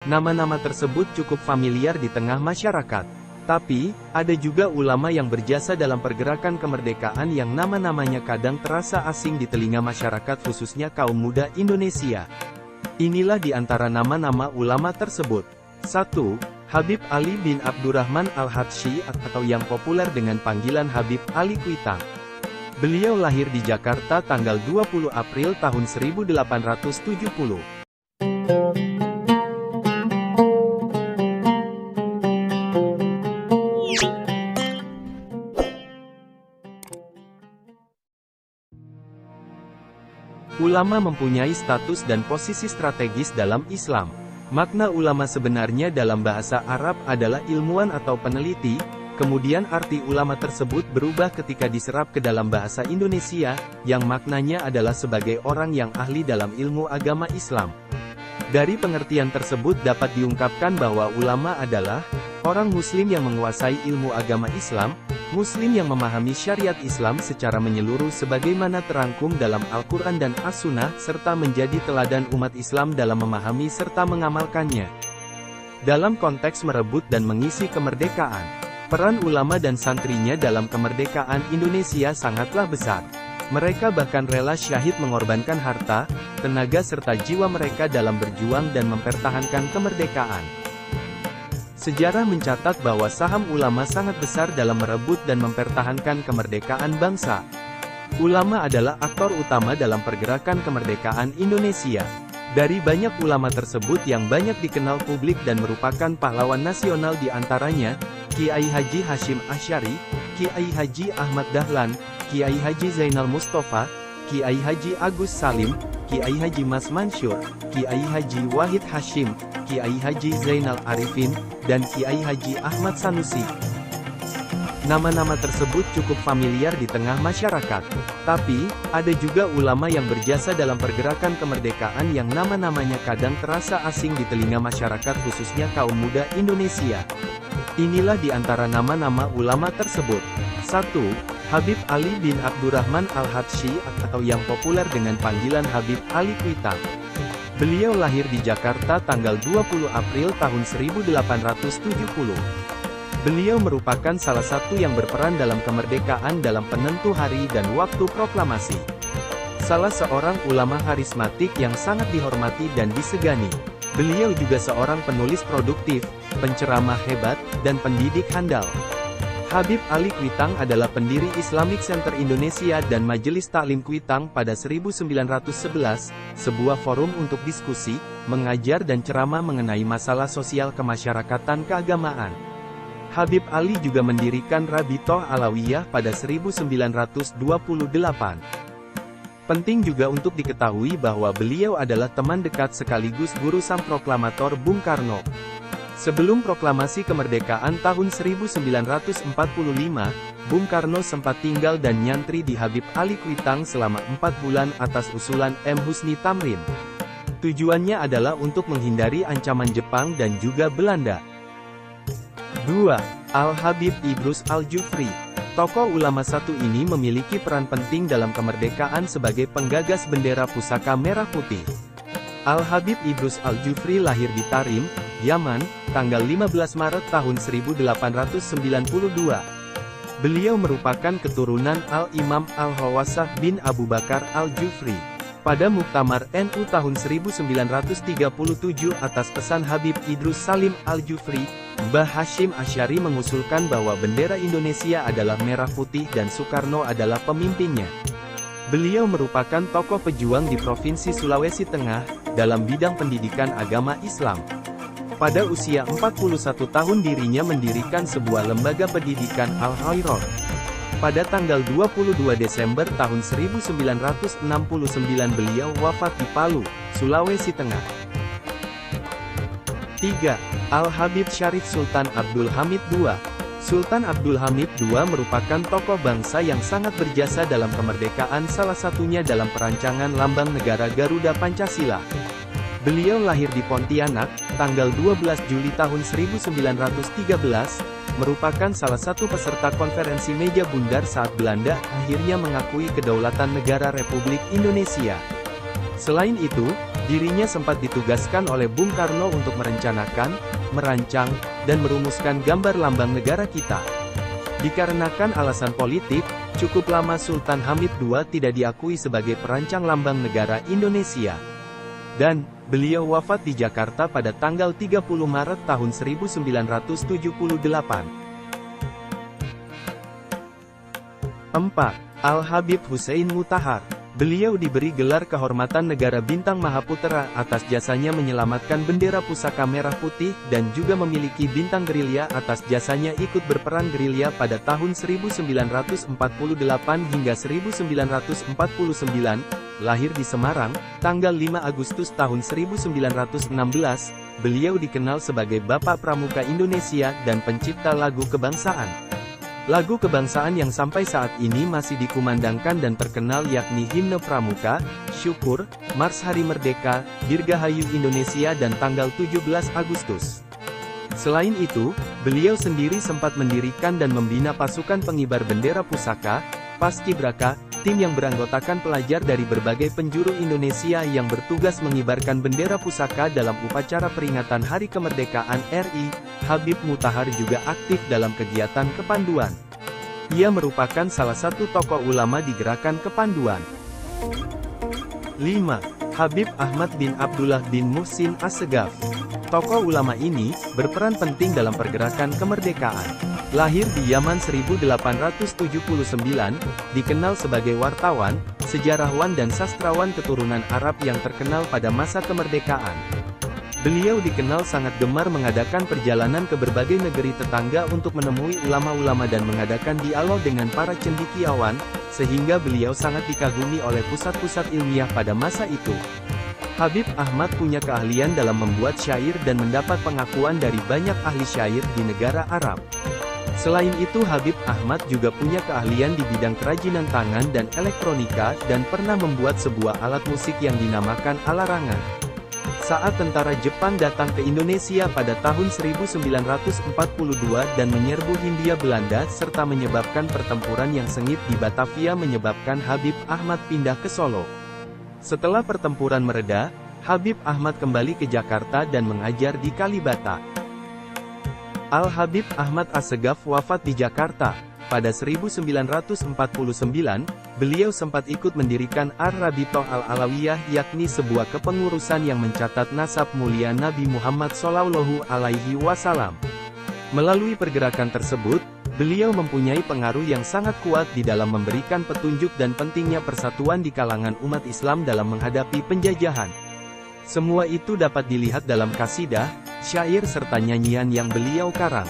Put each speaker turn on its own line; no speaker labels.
Nama-nama tersebut cukup familiar di tengah masyarakat. Tapi, ada juga ulama yang berjasa dalam pergerakan kemerdekaan yang nama-namanya kadang terasa asing di telinga masyarakat khususnya kaum muda Indonesia. Inilah di antara nama-nama ulama tersebut. 1. Habib Ali bin Abdurrahman Al-Hatsyi atau yang populer dengan panggilan Habib Ali Kuitang. Beliau lahir di Jakarta tanggal 20 April tahun 1870. Ulama mempunyai status dan posisi strategis dalam Islam. Makna ulama sebenarnya dalam bahasa Arab adalah ilmuwan atau peneliti, kemudian arti ulama tersebut berubah ketika diserap ke dalam bahasa Indonesia, yang maknanya adalah sebagai orang yang ahli dalam ilmu agama Islam. Dari pengertian tersebut dapat diungkapkan bahwa ulama adalah orang muslim yang menguasai ilmu agama Islam, muslim yang memahami syariat Islam secara menyeluruh sebagaimana terangkum dalam Al-Quran dan As-Sunnah, serta menjadi teladan umat Islam dalam memahami serta mengamalkannya. Dalam konteks merebut dan mengisi kemerdekaan, peran ulama dan santrinya dalam kemerdekaan Indonesia sangatlah besar. Mereka bahkan rela syahid mengorbankan harta, tenaga serta jiwa mereka dalam berjuang dan mempertahankan kemerdekaan. Sejarah mencatat bahwa saham ulama sangat besar dalam merebut dan mempertahankan kemerdekaan bangsa. Ulama adalah aktor utama dalam pergerakan kemerdekaan Indonesia. Dari banyak ulama tersebut yang banyak dikenal publik dan merupakan pahlawan nasional di antaranya, Kiai Haji Hashim Asy'ari, Kiai Haji Ahmad Dahlan, Kiai Haji Zainal Mustafa, Kiai Haji Agus Salim, Kiai Haji Mas Mansur, Kiai Haji Wahid Hashim, Kiai Haji Zainal Arifin, dan Kiai Haji Ahmad Sanusi. Nama-nama tersebut cukup familiar di tengah masyarakat. Tapi, ada juga ulama yang berjasa dalam pergerakan kemerdekaan yang nama-namanya kadang terasa asing di telinga masyarakat khususnya kaum muda Indonesia. Inilah di antara nama-nama ulama tersebut. 1. Habib Ali bin Abdurrahman Al-Hatsyi atau yang populer dengan panggilan Habib Ali Kuitang. Beliau lahir di Jakarta tanggal 20 April tahun 1870. Beliau merupakan salah satu yang berperan dalam kemerdekaan dalam penentu hari dan waktu proklamasi. Salah seorang ulama karismatik yang sangat dihormati dan disegani. Beliau juga seorang penulis produktif, penceramah hebat, dan pendidik handal. Habib Ali Kuitang adalah pendiri Islamic Center Indonesia dan Majelis Taklim Kuitang pada 1911, sebuah forum untuk diskusi, mengajar dan ceramah mengenai masalah sosial kemasyarakatan keagamaan. Habib Ali juga mendirikan Rabitoh Alawiyah pada 1928. Penting juga untuk diketahui bahwa beliau adalah teman dekat sekaligus guru sang proklamator Bung Karno. Sebelum proklamasi kemerdekaan tahun 1945, Bung Karno sempat tinggal dan nyantri di Habib Ali Kuitang selama 4 bulan atas usulan M. Husni Tamrin. Tujuannya adalah untuk menghindari ancaman Jepang dan juga Belanda. 2. Al-Habib Idrus Al-Jufri. Tokoh ulama satu ini memiliki peran penting dalam kemerdekaan sebagai penggagas bendera pusaka merah putih. Al-Habib Idrus Al-Jufri lahir di Tarim, Yaman, tanggal 15 Maret tahun 1892. Beliau merupakan keturunan Al-Imam Al-Hawasah bin Abu Bakar Al-Jufri. Pada Muktamar NU tahun 1937 atas pesan Habib Idrus Salim Al-Jufri, Mbah Hashim Asy'ari mengusulkan bahwa bendera Indonesia adalah merah putih dan Soekarno adalah pemimpinnya. Beliau merupakan tokoh pejuang di Provinsi Sulawesi Tengah, dalam bidang pendidikan agama Islam. Pada usia 41 tahun dirinya mendirikan sebuah lembaga pendidikan Al-Khairot. Pada tanggal 22 Desember tahun 1969 beliau wafat di Palu, Sulawesi Tengah. 3. Al-Habib Syarif Sultan Abdul Hamid II. Sultan Abdul Hamid II merupakan tokoh bangsa yang sangat berjasa dalam kemerdekaan, salah satunya dalam perancangan lambang negara Garuda Pancasila. Beliau lahir di Pontianak, tanggal 12 Juli tahun 1913, merupakan salah satu peserta konferensi meja bundar saat Belanda akhirnya mengakui kedaulatan negara Republik Indonesia. Selain itu, Dirinya sempat ditugaskan oleh Bung Karno untuk merencanakan, merancang, dan merumuskan gambar lambang negara kita. Dikarenakan alasan politik, cukup lama Sultan Hamid II tidak diakui sebagai perancang lambang negara Indonesia. Dan, beliau wafat di Jakarta pada tanggal 30 Maret tahun 1978. 4. Al-Habib Hussein Mutahar. Beliau diberi gelar kehormatan negara Bintang Mahaputra atas jasanya menyelamatkan bendera pusaka merah putih dan juga memiliki bintang gerilya atas jasanya ikut berperang gerilya pada tahun 1948 hingga 1949, lahir di Semarang, tanggal 5 Agustus tahun 1916, beliau dikenal sebagai Bapak Pramuka Indonesia dan pencipta lagu kebangsaan. Lagu kebangsaan yang sampai saat ini masih dikumandangkan dan terkenal yakni Himne Pramuka, Syukur, Mars Hari Merdeka, Dirgahayu Indonesia dan tanggal 17 Agustus. Selain itu, beliau sendiri sempat mendirikan dan membina pasukan pengibar bendera pusaka, Paskibraka, tim yang beranggotakan pelajar dari berbagai penjuru Indonesia yang bertugas mengibarkan bendera pusaka dalam upacara peringatan Hari Kemerdekaan RI. Habib Mutahar juga aktif dalam kegiatan kepanduan. Ia merupakan salah satu tokoh ulama di gerakan kepanduan. 5. Habib Ahmad bin Abdullah bin Muhsin Assegaf. Tokoh ulama ini berperan penting dalam pergerakan kemerdekaan. Lahir di Yaman 1879, dikenal sebagai wartawan, sejarawan dan sastrawan keturunan Arab yang terkenal pada masa kemerdekaan. Beliau dikenal sangat gemar mengadakan perjalanan ke berbagai negeri tetangga untuk menemui ulama-ulama dan mengadakan dialog dengan para cendekiawan, sehingga beliau sangat dikagumi oleh pusat-pusat ilmiah pada masa itu. Habib Ahmad punya keahlian dalam membuat syair dan mendapat pengakuan dari banyak ahli syair di negara Arab. Selain itu Habib Ahmad juga punya keahlian di bidang kerajinan tangan dan elektronika dan pernah membuat sebuah alat musik yang dinamakan alarangan. Saat tentara Jepang datang ke Indonesia pada tahun 1942 dan menyerbu Hindia Belanda serta menyebabkan pertempuran yang sengit di Batavia menyebabkan Habib Ahmad pindah ke Solo. Setelah pertempuran mereda, Habib Ahmad kembali ke Jakarta dan mengajar di Kalibata. Al-Habib Ahmad Assegaf wafat di Jakarta. Pada 1949, beliau sempat ikut mendirikan Ar-Rabitoh Al-Alawiyah yakni sebuah kepengurusan yang mencatat nasab mulia Nabi Muhammad SAW. Melalui pergerakan tersebut, beliau mempunyai pengaruh yang sangat kuat di dalam memberikan petunjuk dan pentingnya persatuan di kalangan umat Islam dalam menghadapi penjajahan. Semua itu dapat dilihat dalam kasidah, syair serta nyanyian yang beliau karang.